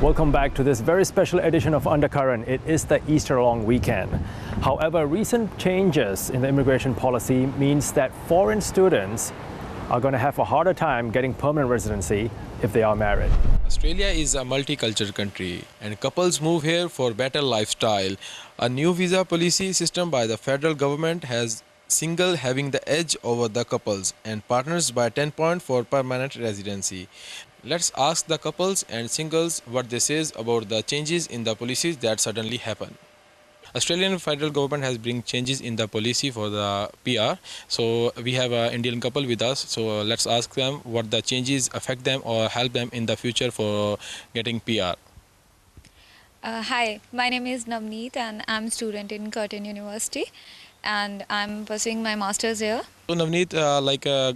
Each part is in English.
Welcome back to this very special edition of Undercurrent. It is the Easter long weekend. However, recent changes in the immigration policy means that foreign students are going to have a harder time getting permanent residency if they are married. Australia is a multicultural country and couples move here for better lifestyle. A new visa policy system by the federal government has single having the edge over the couples and partners by 10 points for permanent residency. Let's ask the couples and singles what they says about the changes in the policies that suddenly happen. Australian federal government has bring changes in the policy for the PR. So we have an Indian couple with us. So let's ask them what the changes affect them or help them in the future for getting PR. Hi, my name is Navneet and I'm a student in Curtin University and I'm pursuing my master's here. So Navneet,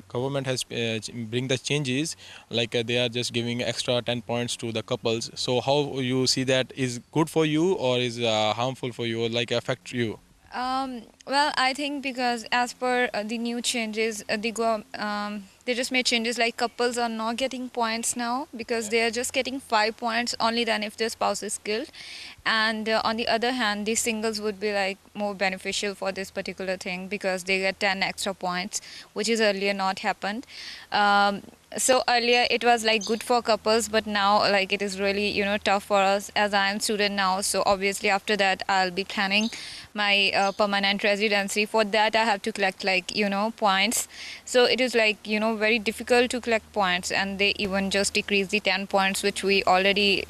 government has bring the changes, they are just giving extra 10 points to the couples. So how you see that is good for you or is harmful for you, or affect you? Well, I think because as per the new changes, they just made changes like couples are not getting points now because they are just getting 5 points only then if their spouse is skilled. And on the other hand, the singles would be more beneficial for this particular thing because they get 10 extra points, which is earlier not happened. So earlier it was good for couples, but now it is really tough for us as I am student now. So obviously after that I'll be planning my permanent residency. For that I have to collect points. So it is very difficult to collect points, and they even just decrease the 10 points which we already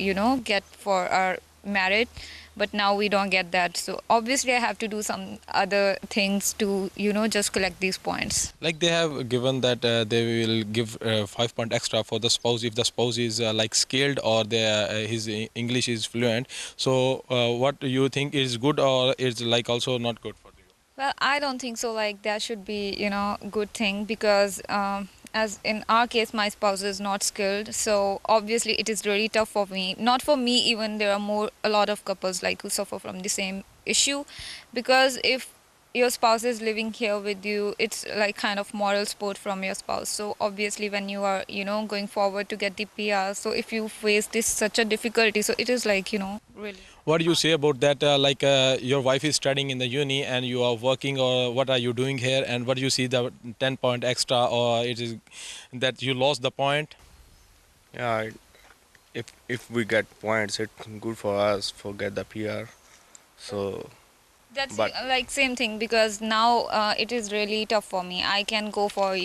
get for our marriage, but now we don't get that. So obviously I have to do some other things to just collect these points. They have given that they will give 5 points extra for the spouse if the spouse is skilled or his English is fluent. So what do you think is good or is also not good for you? Well, I don't think so. That should be good thing because as in our case my spouse is not skilled, so obviously it is really tough for me. Not for me even, there are a lot of couples who suffer from the same issue, because if your spouse is living here with you, it's kind of moral support from your spouse. So obviously when you are going forward to get the PR, so if you face this such a difficulty, so it is really. What do you say about that? Your wife is studying in the uni and you are working, or what are you doing here? And what do you see the 10 point extra, or it is that you lost the point? Yeah, if we get points, it's good for us for get the PR. So that's same thing, because now it is really tough for me. I can go for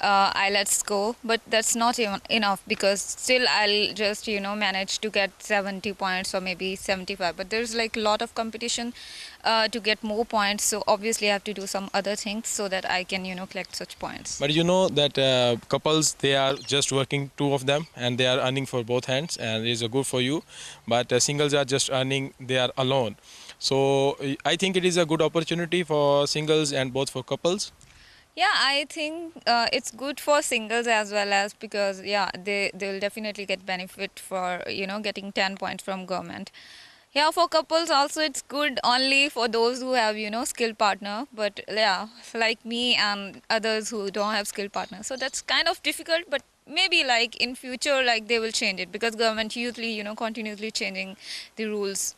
IELTS go, but that's not even enough because still I'll just manage to get 70 points or maybe 75, but there's a lot of competition to get more points. So obviously I have to do some other things so that I can collect such points. But that couples, they are just working, two of them, and they are earning for both hands, and it is good for you. But singles are just earning, they are alone. So I think it is a good opportunity for singles and both for couples. Yeah, I think it's good for singles as well, as because they will definitely get benefit for getting 10 points from government. Yeah, for couples also it's good only for those who have skilled partner, but yeah, like me and others who don't have skilled partner. So that's kind of difficult, but maybe in future they will change it, because government usually continuously changing the rules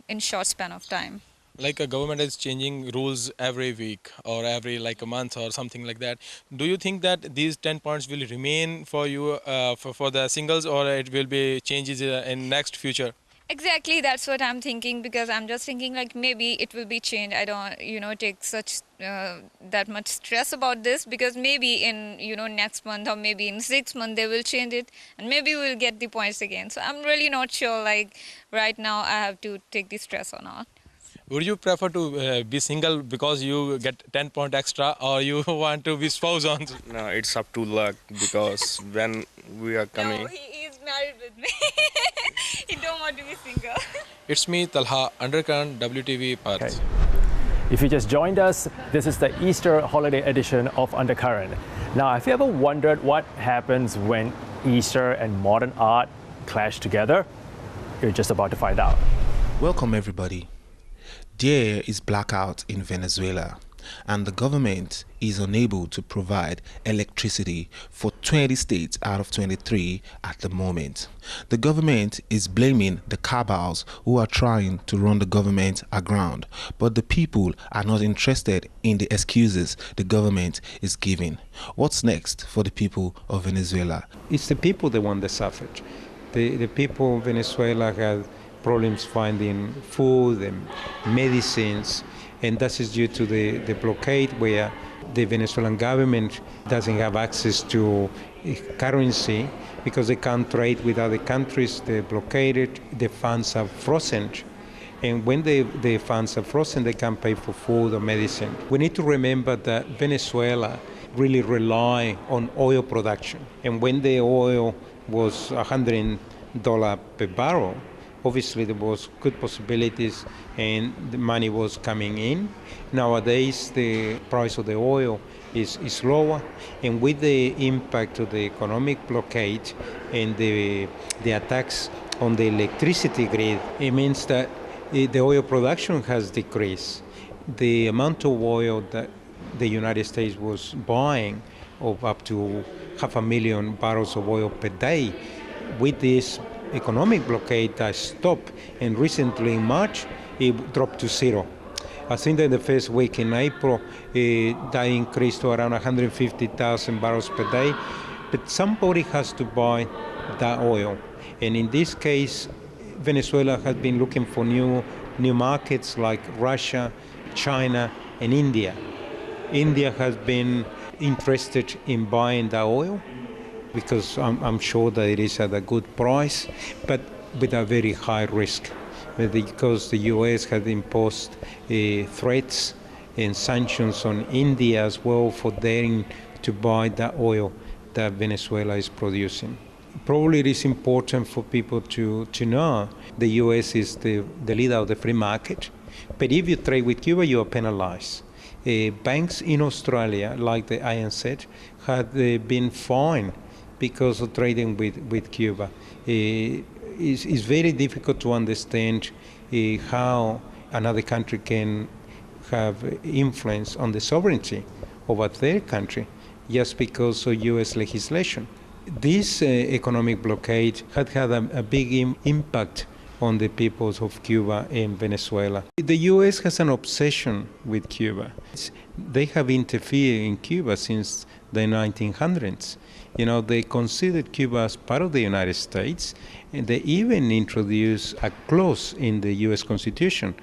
in short span of time. A government is changing rules every week or every a month or something like that. Do you think that these 10 points will remain for you for the singles, or it will be changes in next future? Exactly, that's what I'm thinking, because I'm just thinking maybe it will be changed. I don't take such that much stress about this, because maybe in next month or maybe in 6 months they will change it and maybe we'll get the points again. So I'm really not sure right now I have to take the stress or not. Would you prefer to be single because you get 10 points extra, or you want to be spouse on? No, it's up to luck, because when we are coming. No, he is married with me. He don't want to be single. It's me, Talha, Undercurrent WTV Perth. Okay. If you just joined us, this is the Easter holiday edition of Undercurrent. Now, have you ever wondered what happens when Easter and modern art clash together? You're just about to find out. Welcome everybody. There is blackout in Venezuela. and the government is unable to provide electricity for 20 states out of 23 at the moment. The government is blaming the cabals who are trying to run the government aground, but the people are not interested in the excuses the government is giving. What's next for the people of Venezuela? It's the people that want the suffrage. The people of Venezuela have problems finding food and medicines, and that is due to the blockade, where the Venezuelan government doesn't have access to currency because they can't trade with other countries. They're blockaded, the funds are frozen. And when the funds are frozen, they can't pay for food or medicine. We need to remember that Venezuela really rely on oil production. And when the oil was $100 per barrel, obviously there was good possibilities and the money was coming in. Nowadays the price of the oil is lower, and with the impact of the economic blockade and the attacks on the electricity grid, it means that the oil production has decreased. The amount of oil that the United States was buying, of up to 500,000 barrels of oil per day, with this economic blockade that stopped, and recently in March it dropped to zero. I think that the first week in April that increased to around 150,000 barrels per day, but somebody has to buy that oil, and in this case Venezuela has been looking for new markets like Russia, China and India. India has been interested in buying the oil because I'm sure that it is at a good price, but with a very high risk, because the U.S. has imposed threats and sanctions on India as well for daring to buy the oil that Venezuela is producing. Probably it is important for people to know the U.S. is the leader of the free market, but if you trade with Cuba, you are penalized. Banks in Australia, like the INZ, had been fined because of trading with Cuba. It's very difficult to understand how another country can have influence on the sovereignty of a third country just because of U.S. legislation. This economic blockade had a big impact on the peoples of Cuba and Venezuela. The U.S. has an obsession with Cuba. They have interfered in Cuba since the 1900s. You know, they considered Cuba as part of the United States, and they even introduced a clause in the U.S. Constitution,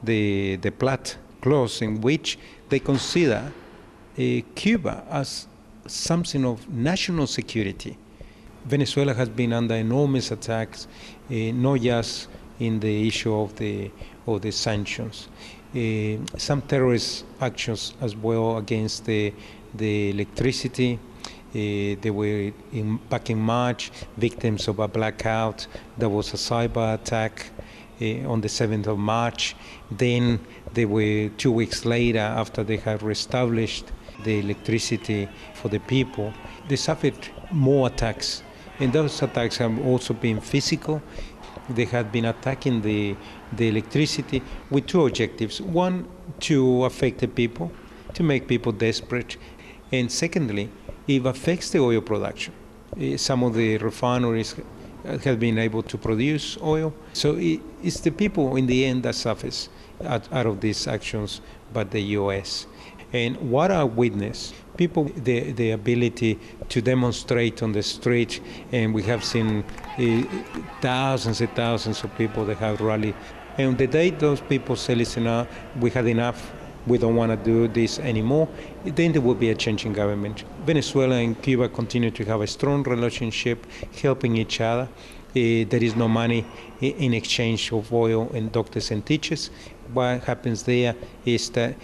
the Platt Clause, in which they consider Cuba as something of national security. Venezuela has been under enormous attacks, not just in the issue of the sanctions. Some terrorist actions as well against the electricity. They were back in March victims of a blackout. There was a cyber attack on the 7th of March. Then they were 2 weeks later, after they had reestablished the electricity for the people, they suffered more attacks. And those attacks have also been physical. They had been attacking the electricity with two objectives. One, to affect the people, to make people desperate. And secondly, it affects the oil production. Some of the refineries have been able to produce oil. So it's the people in the end that suffers out of these actions, but the U.S. And what I witnessed, people, the ability to demonstrate on the street, and we have seen thousands and thousands of people that have rallied. And the day those people say, listen, we had enough, we don't want to do this anymore, then there will be a change in government. Venezuela and Cuba continue to have a strong relationship, helping each other. There is no money in exchange of oil and doctors and teachers. What happens there is that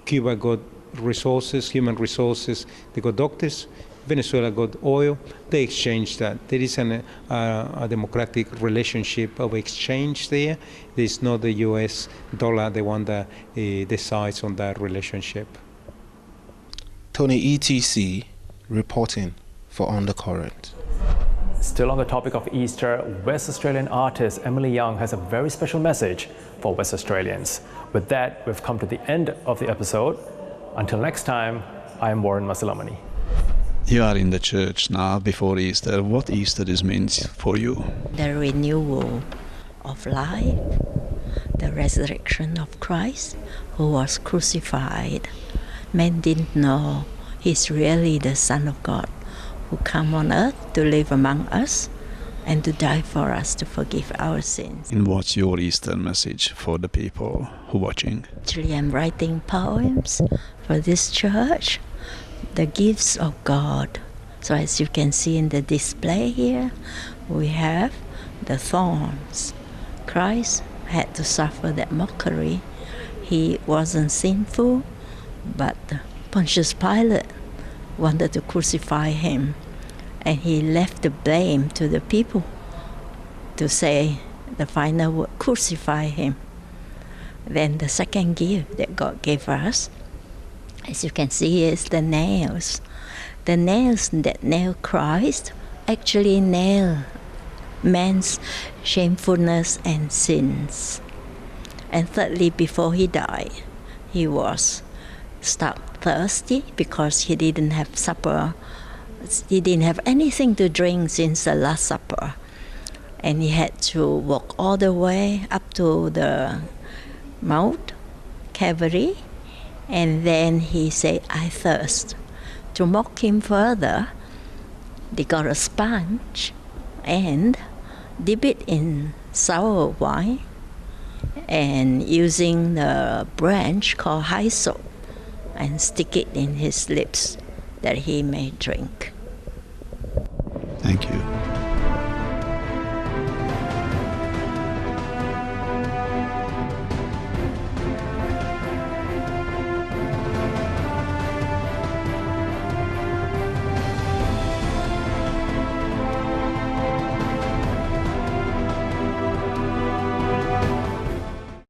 Cuba got resources, human resources, they got doctors. Venezuela got oil, they exchanged that. There is a democratic relationship of exchange there. There's not the US dollar, the one that decides on that relationship. Tony ETC reporting for Undercurrent. Still on the topic of Easter, West Australian artist Emily Young has a very special message for West Australians. With that, we've come to the end of the episode. Until next time, I am Warren Masilamani. You are in the church now before Easter. What Easter is means for you? The renewal of life, the resurrection of Christ who was crucified. Men didn't know he's really the Son of God who come on earth to live among us and to die for us to forgive our sins. And what's your Easter message for the people who are watching? Actually, I'm writing poems for this church, the gifts of God. So as you can see in the display here, we have the thorns. Christ had to suffer that mockery. He wasn't sinful, but Pontius Pilate wanted to crucify him, and he left the blame to the people to say the final word, crucify him. Then the second gift that God gave us, as you can see, is the nails. The nails that nail Christ actually nail man's shamefulness and sins. And thirdly, before he died, he was stark thirsty because he didn't have supper. He didn't have anything to drink since the Last Supper. And he had to walk all the way up to the Mount Calvary. And then he said, I thirst. To mock him further, they got a sponge and dip it in sour wine and using the branch called hyssop and stick it in his lips that he may drink. Thank you.